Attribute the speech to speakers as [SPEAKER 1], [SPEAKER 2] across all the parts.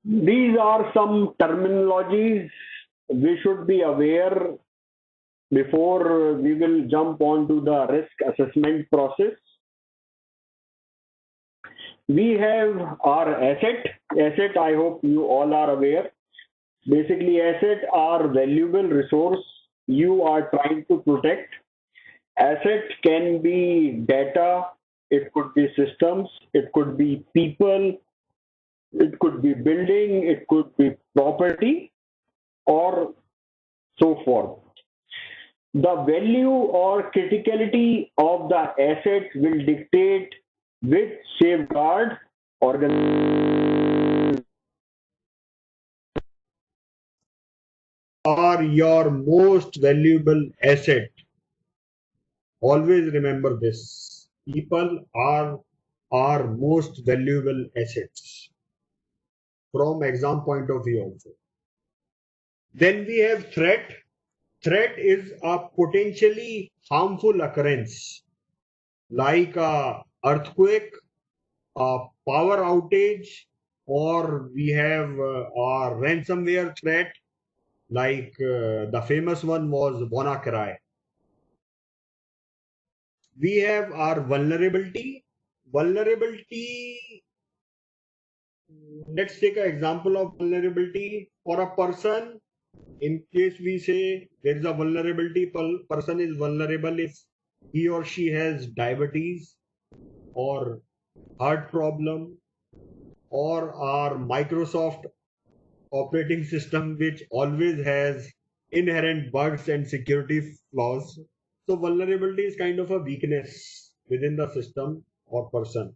[SPEAKER 1] These are some terminologies we should be aware before we will jump onto the risk assessment process. We have our asset. Asset, I hope you all are aware. Basically, asset are valuable resource you are trying to protect. Asset can be data, it could be systems, it could be people, it could be building, it could be property, or so forth. The value or criticality of the asset will dictate which safeguard organization
[SPEAKER 2] are your most valuable asset. Always remember this. People are our most valuable assets from exam point of view also. Then we have threat. Threat is a potentially harmful occurrence like a earthquake, a power outage, or we have a ransomware threat like the famous one was WannaCry. We have our vulnerability. Vulnerability, let's take an example of vulnerability for a person. In case we say there is a vulnerability, person is vulnerable if he or she has diabetes or heart problem or our Microsoft operating system which always has inherent bugs and security flaws. So vulnerability is kind of a weakness within the system or person.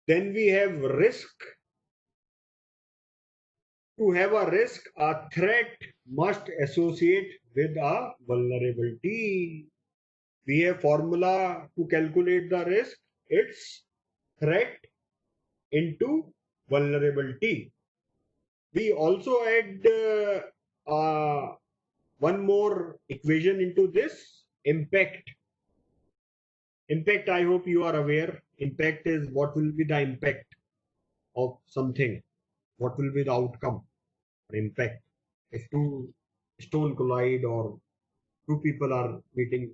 [SPEAKER 2] Then we have risk. To have a risk, a threat must associate with a vulnerability. We have formula to calculate the risk. It's threat into vulnerability. We also add one more equation into this, impact. Impact, I hope you are aware. Impact is what will be the impact of something. What will be the outcome or impact if two stone collide or two people are meeting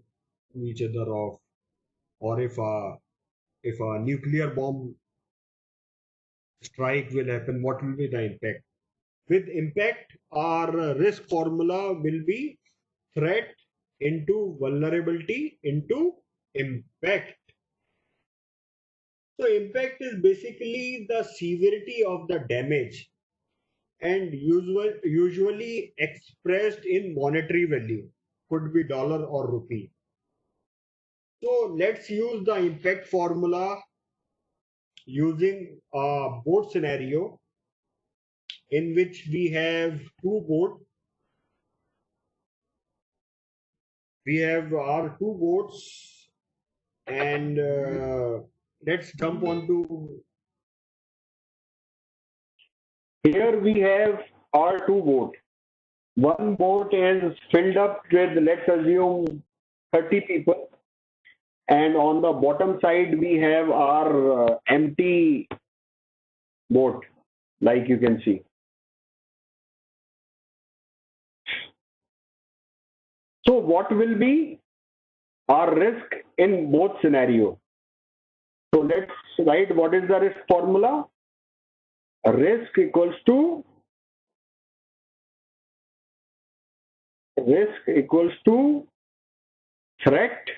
[SPEAKER 2] each other off, or if a nuclear bomb strike will happen, what will be the impact? With impact, our risk formula will be threat into vulnerability into impact. So impact is basically the severity of the damage and usually expressed in monetary value, could be dollar or rupee. So let's use the impact formula using a boat scenario in which we have two boats. We have our two boats and let's jump onto.
[SPEAKER 1] here we have our two boats. One boat is filled up with, let's assume, 30 people, and on the bottom side we have our empty boat, like you can see. So what will be our risk in both scenario? So let's write what is the risk formula. Risk equals to threat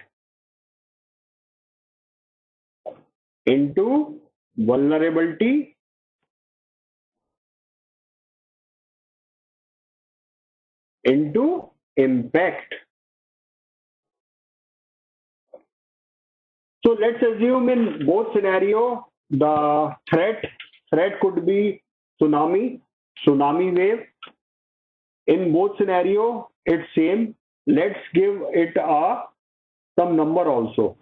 [SPEAKER 1] into vulnerability into impact. So let's assume in both scenario the threat could be tsunami wave. In both scenario it's same. Let's give it a some number also.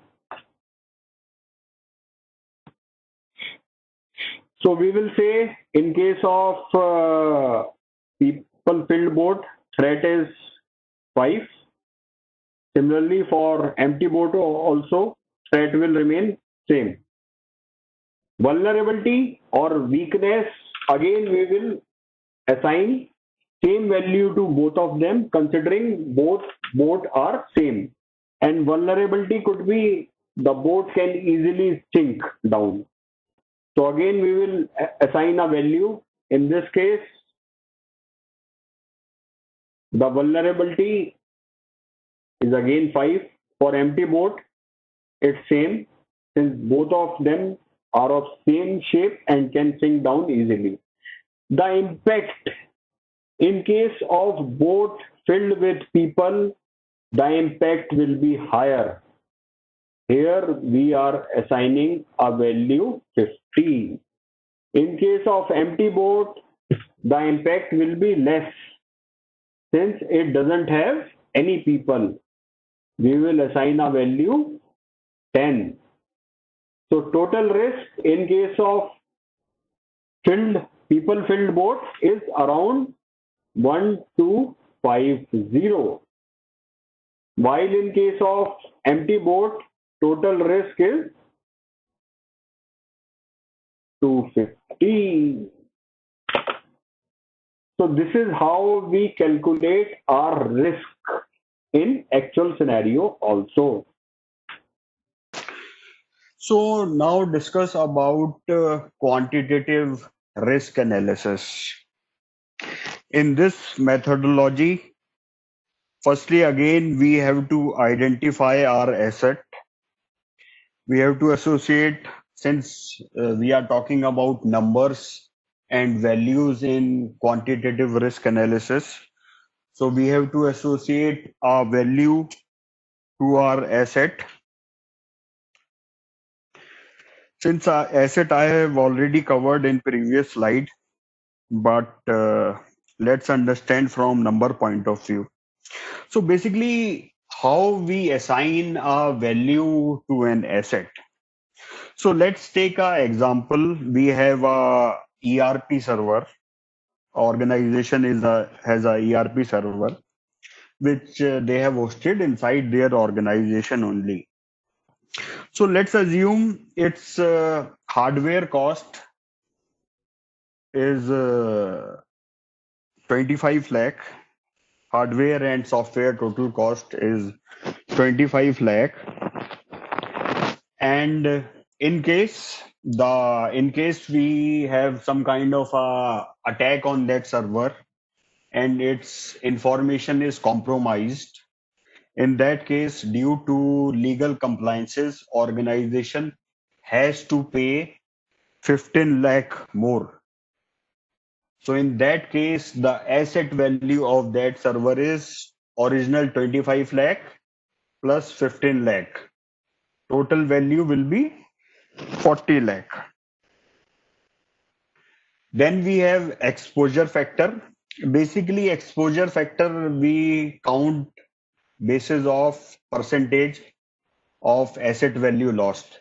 [SPEAKER 1] So we will say in case of people filled boat, threat is 5. Similarly, for empty boat also, threat will remain same. Vulnerability or weakness, again we will assign same value to both of them, considering both are same. And vulnerability could be the boat can easily sink down. So again we will assign a value. In this case, the vulnerability is again 5. For empty boat, it's same, since both of them are of same shape and can sink down easily. The impact, in case of boat filled with people, the impact will be higher. Here we are assigning a value 50. In case of empty boat, the impact will be less, since it doesn't have any people. We will assign a value 10. So total risk in case of filled boat is around 1250. While in case of empty boat, total risk is 250. So this is how we calculate our risk in actual scenario also.
[SPEAKER 3] So now discuss about quantitative risk analysis. In this methodology, firstly, again, we have to identify our asset. We have to associate, since we are talking about numbers and values in quantitative risk analysis. So we have to associate our value to our asset. Since our asset I have already covered in previous slide, but let's understand from number point of view. So basically, how we assign a value to an asset. So let's take an example. We have a ERP server. Organization has a ERP server which they have hosted inside their organization only. So let's assume its hardware cost is 25 lakh. Hardware and software total cost is 25 lakh. And in case we have some kind of a attack on that server and its information is compromised, in that case, due to legal compliances, organization has to pay 15 lakh more. So in that case, the asset value of that server is original 25 lakh plus 15 lakh. Total value will be 40 lakh. Then we have exposure factor. Basically, exposure factor we count basis of percentage of asset value lost.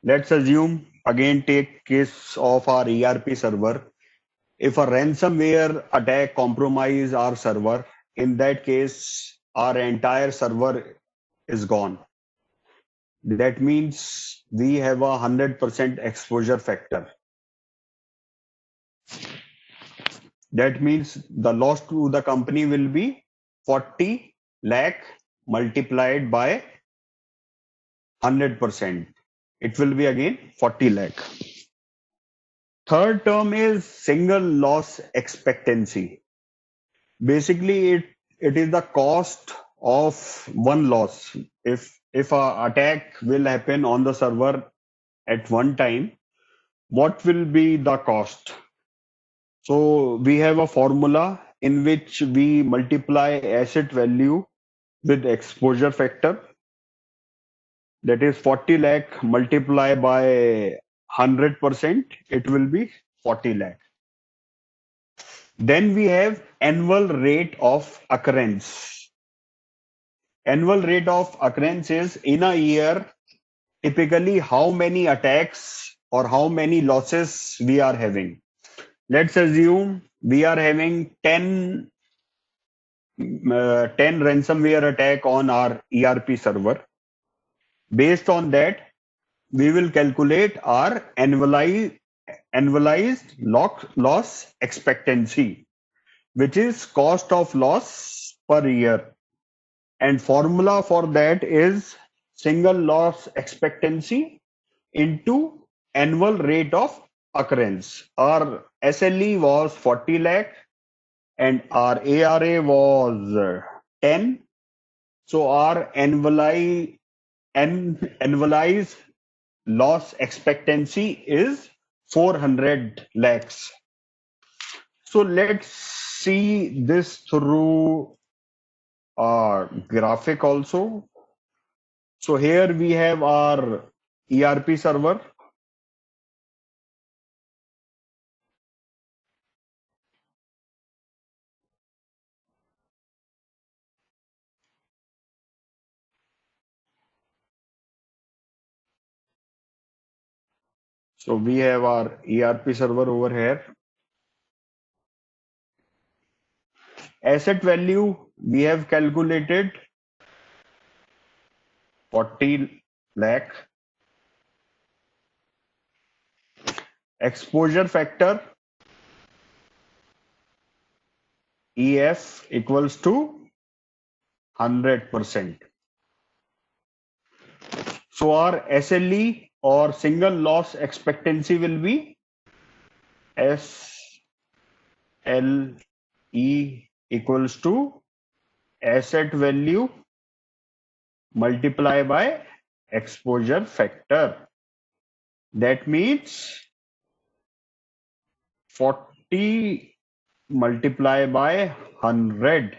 [SPEAKER 3] Let's assume, again take case of our ERP server. If a ransomware attack compromise our server, in that case, our entire server is gone. That means we have a 100% exposure factor. That means the loss to the company will be 40 lakh multiplied by 100%. It will be again 40 lakh. Third term is single loss expectancy. Basically, it is the cost of one loss. If a attack will happen on the server at one time, what will be the cost? So we have a formula in which we multiply asset value with exposure factor. That is 40 lakh multiplied by 100%, it will be 40 lakh. Then we have annual rate of occurrence. Annual rate of occurrence is in a year, typically how many attacks or how many losses we are having. Let's assume we are having 10 ransomware attack on our ERP server. Based on that, we will calculate our annualized loss expectancy, which is cost of loss per year. And formula for that is single loss expectancy into annual rate of occurrence. Our SLE was 40 lakh and our ARA was 10. So our annualized loss expectancy is 400 lakhs. So let's see this through a graphic also. So here we have our ERP server. So we have our ERP server over here. Asset value we have calculated 40 lakh. Exposure factor EF equals to 100%. So our SLE or single loss expectancy will be SLE equals to asset value multiply by exposure factor. That means 40 multiply by 100.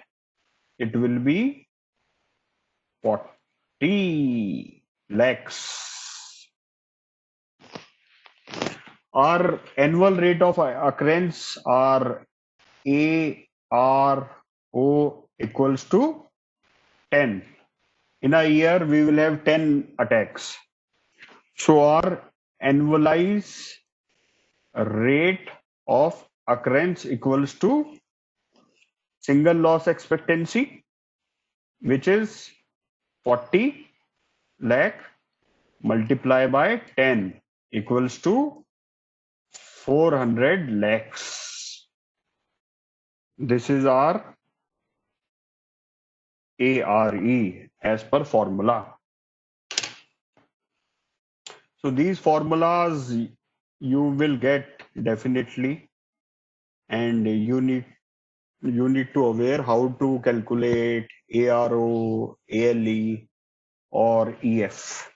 [SPEAKER 3] It will be 40 lakhs. Our annual rate of occurrence, our ARO equals to 10. In a year, we will have 10 attacks. So our annualized rate of occurrence equals to single loss expectancy, which is 40 lakh multiply by 10 equals to 400 lakhs. This is our ARE as per formula. So these formulas you will get definitely, and you need to aware how to calculate ARO, ALE or EF.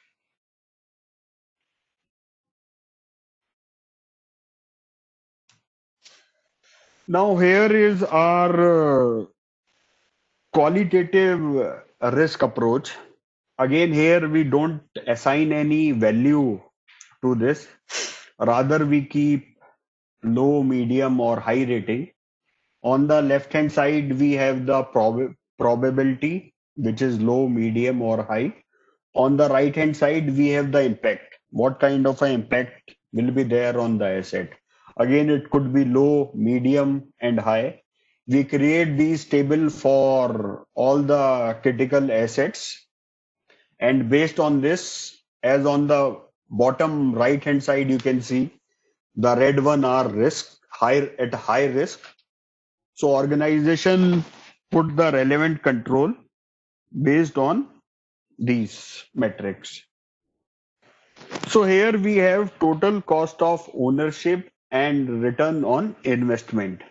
[SPEAKER 3] Now here is our qualitative risk approach. Again, here we don't assign any value to this. Rather, we keep low, medium, or high rating. On the left hand side, we have the probability, which is low, medium, or high. On the right hand side, we have the impact. What kind of an impact will be there on the asset? Again, it could be low, medium, and high. We create these table for all the critical assets, and based on this, as on the bottom right hand side, you can see the red one are risk at high risk. So organization put the relevant control based on these metrics. So here we have total cost of ownership and return on investment.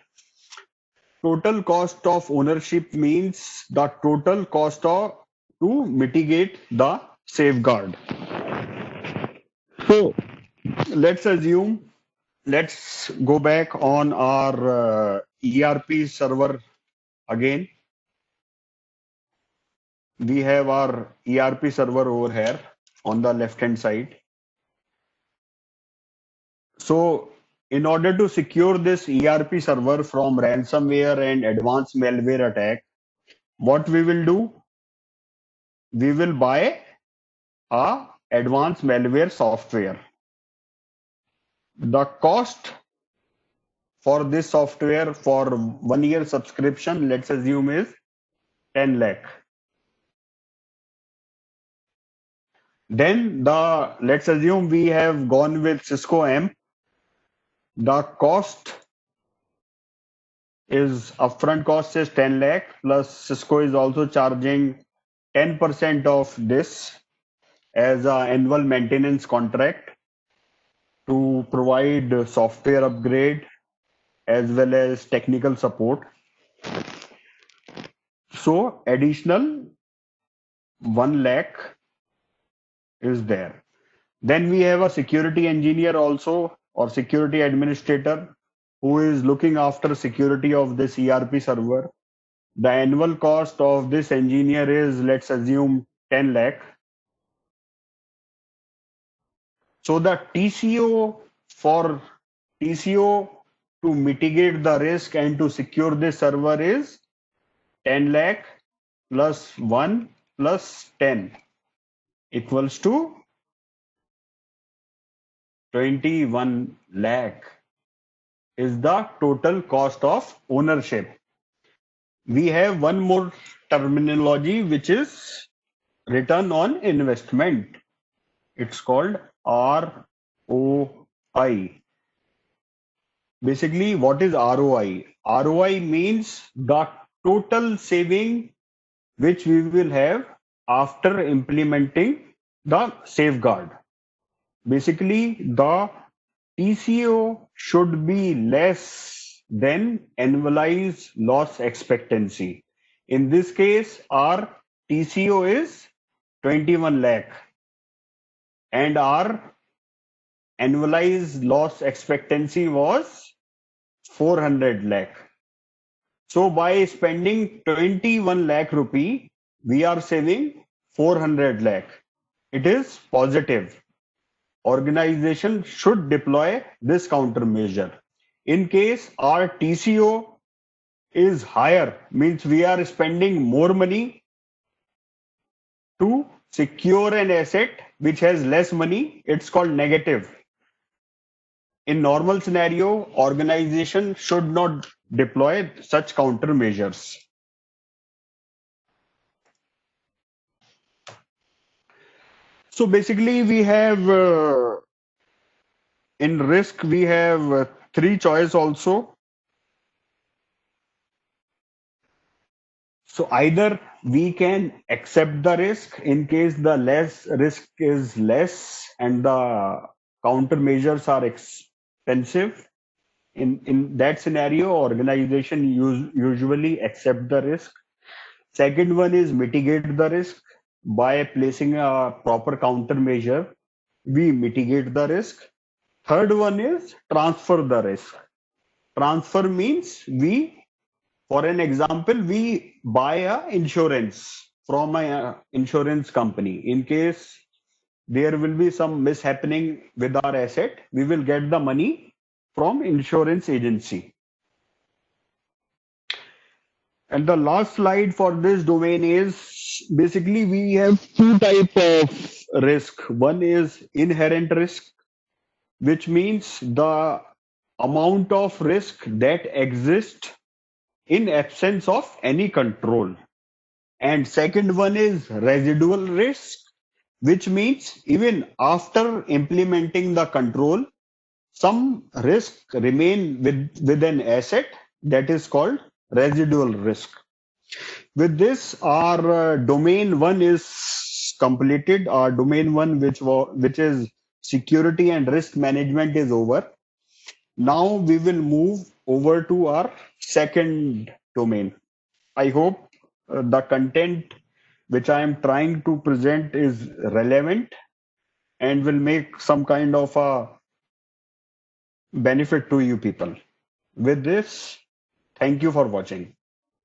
[SPEAKER 3] Total cost of ownership means the total cost to mitigate the safeguard. So let's assume, let's go back on our ERP server again. We have our ERP server over here on the left hand side. So in order to secure this ERP server from ransomware and advanced malware attack, what we will do? We will buy a advanced malware software. The cost for this software for 1 year subscription, let's assume, is 10 lakh. Then let's assume we have gone with Cisco M. The upfront cost is 10 lakh, plus Cisco is also charging 10% of this as an annual maintenance contract to provide software upgrade as well as technical support. So additional 1 lakh is there. Then we have a security engineer also, or security administrator, who is looking after security of this ERP server. The annual cost of this engineer is, let's assume, 10 lakh. So the TCO to mitigate the risk and to secure this server is 10 lakh plus 1 plus 10 equals to 21 lakh is the total cost of ownership. We have one more terminology which is return on investment. It's called ROI. Basically, what is ROI? ROI means the total saving which we will have after implementing the safeguard. Basically, the TCO should be less than annualized loss expectancy. In this case, our TCO is 21 lakh and our annualized loss expectancy was 400 lakh. So by spending 21 lakh rupee, we are saving 400 lakh. It is positive. Organization should deploy this countermeasure. In case our TCO is higher, means we are spending more money to secure an asset which has less money, it's called negative. In normal scenario, organization should not deploy such countermeasures. So basically we have in risk, we have three choice also. So either we can accept the risk in case the less risk is less and the countermeasures are expensive. In that scenario, organization usually accept the risk. Second one is mitigate the risk by placing a proper countermeasure. We mitigate the risk. Third one is transfer the risk. Transfer means for an example, we buy a insurance from a insurance company. In case there will be some mishappening with our asset, we will get the money from insurance agency. And the last slide for this domain is basically we have two type of risk. One is inherent risk, which means the amount of risk that exists in absence of any control. And second one is residual risk, which means even after implementing the control, some risk remain with an asset, that is called residual risk. With this, our domain one is completed. Our domain one, which is security and risk management, is over. Now we will move over to our second domain. I hope the content which I am trying to present is relevant and will make some kind of a benefit to you people. With this, thank you for watching.